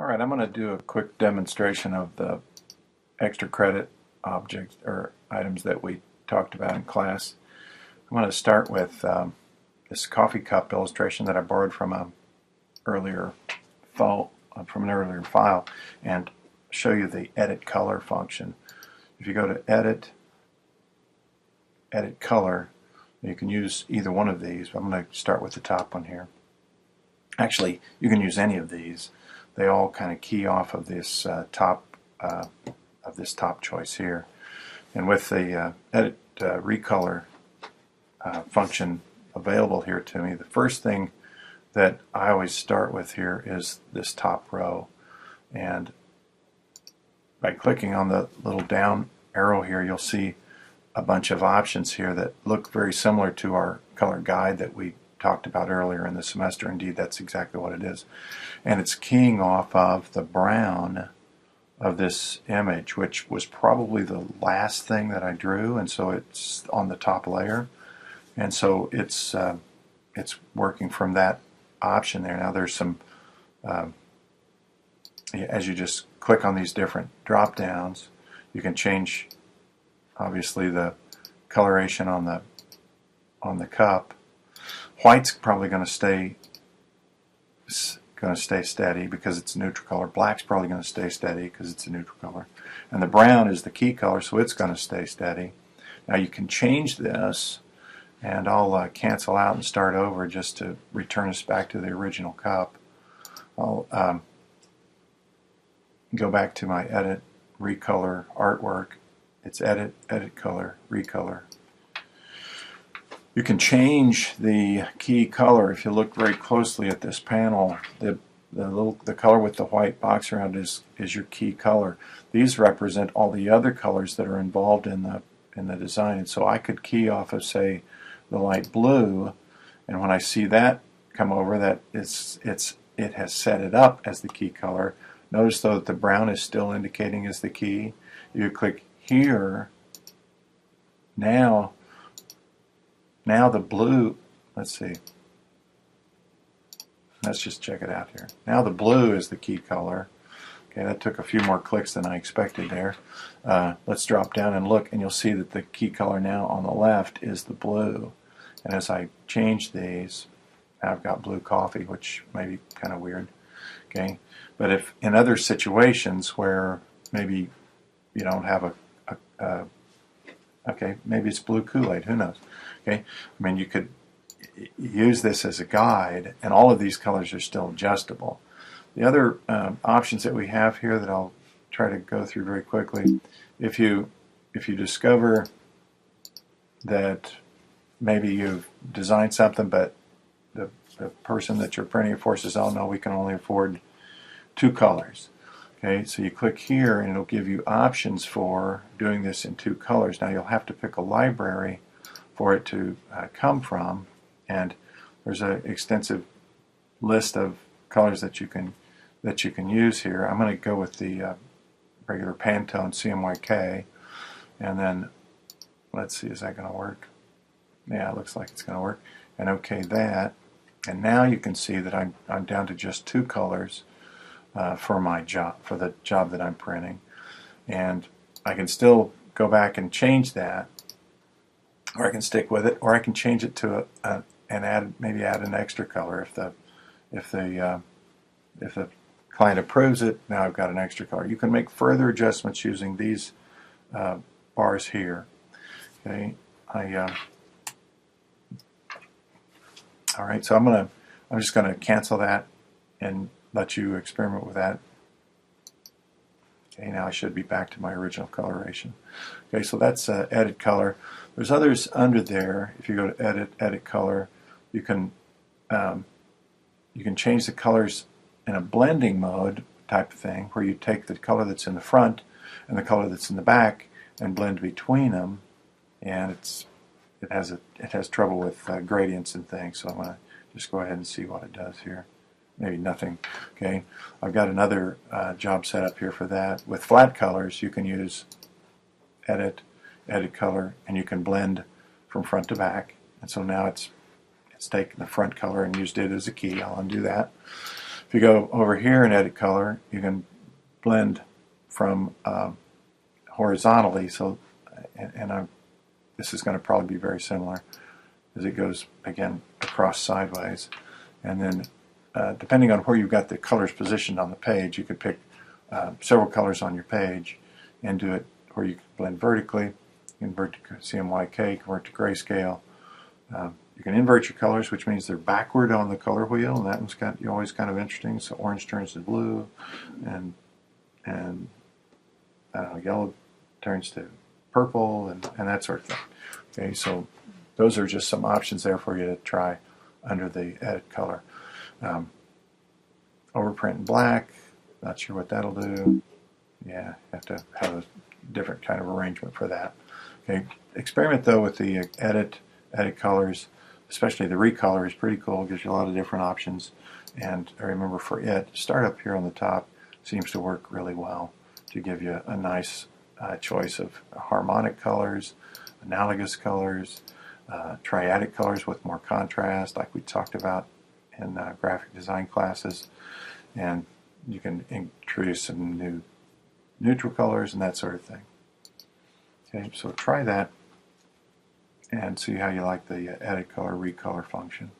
Alright, I'm going to do a quick demonstration of the extra credit objects or items that we talked about in class. I'm going to start with this coffee cup illustration that I borrowed from an earlier file, and show you the edit color function. If you go to edit color, you can use either one of these. I'm going to start with the top one here. Actually, you can use any of these. They all kind of key off of this top choice here. And with the edit recolor function available here to me, the first thing that I always start with here is this top row. And by clicking on the little down arrow here, you'll see a bunch of options here that look very similar to our color guide that we talked about earlier in the semester. Indeed, that's exactly what it is. And it's keying off of the brown of this image, which was probably the last thing that I drew, and so it's on the top layer. And so it's working from that option there. Now there's some, as you just click on these different drop downs, you can change obviously the coloration on the cup. White's probably going to stay steady because it's a neutral color. Black's probably going to stay steady because it's a neutral color. And the brown is the key color, so it's going to stay steady. Now you can change this, and I'll cancel out and start over just to return us back to the original cup. I'll go back to my edit recolor artwork. It's edit color, recolor. You can change the key color. If you look very closely at this panel, the color with the white box around is your key color. These represent all the other colors that are involved in the design. And so I could key off of, say, the light blue, and when I see that come over, that it has set it up as the key color. Notice though that the brown is still indicating as the key. You click here. Now the blue, let's see, let's just check it out here. Now the blue is the key color. Okay, that took a few more clicks than I expected there. Let's drop down and look, and you'll see that the key color now on the left is the blue. And as I change these, now I've got blue coffee, which may be kind of weird. Okay, but if in other situations where maybe you don't have okay, maybe it's blue Kool-Aid, who knows? Okay, I mean, you could use this as a guide, and all of these colors are still adjustable. The other options that we have here that I'll try to go through very quickly, if you discover that maybe you've designed something, but the person that you're printing it for says, oh no, we can only afford 2 colors. Okay, so you click here and it'll give you options for doing this in 2 colors. Now you'll have to pick a library for it to come from, and there's an extensive list of colors that you can use here. I'm going to go with the regular Pantone CMYK, and then let's see, is that going to work? Yeah, it looks like it's going to work. And okay that, and now you can see that I'm down to just 2 colors for my job, for the job that I'm printing, and I can still go back and change that, or I can stick with it, or I can change it to and maybe add an extra color if the client approves it. Now I've got an extra color. You can make further adjustments using these bars here. Okay, all right. So I'm just gonna cancel that and let you experiment with that. Okay, now I should be back to my original coloration. Okay, so that's edit color. There's others under there. If you go to edit color, you can change the colors in a blending mode type of thing, where you take the color that's in the front and the color that's in the back and blend between them. And it has trouble with gradients and things. So I'm going to just go ahead and see what it does here. Maybe nothing. Okay, I've got another job set up here for that. With flat colors, you can use edit color, and you can blend from front to back. And so now it's taken the front color and used it as a key. I'll undo that. If you go over here and edit color, you can blend from horizontally. So, this is going to probably be very similar as it goes again across sideways. And then, depending on where you've got the colors positioned on the page, you could pick several colors on your page and do it where you can blend vertically, convert to CMYK, convert to grayscale. You can invert your colors, which means they're backward on the color wheel, and that one's always kind of interesting. So orange turns to blue, and yellow turns to purple, and that sort of thing. Okay, so those are just some options there for you to try under the edit color. Overprint in black, not sure what that'll do. Yeah, you have to have a different kind of arrangement for that. Okay, experiment though with the edit colors, especially the recolor is pretty cool. Gives you a lot of different options. And I remember for it, start up here on the top seems to work really well to give you a nice choice of harmonic colors, analogous colors, triadic colors with more contrast, like we talked about in graphic design classes. And you can introduce some new neutral colors and that sort of thing. Okay, so try that and see how you like the edit color, recolor function.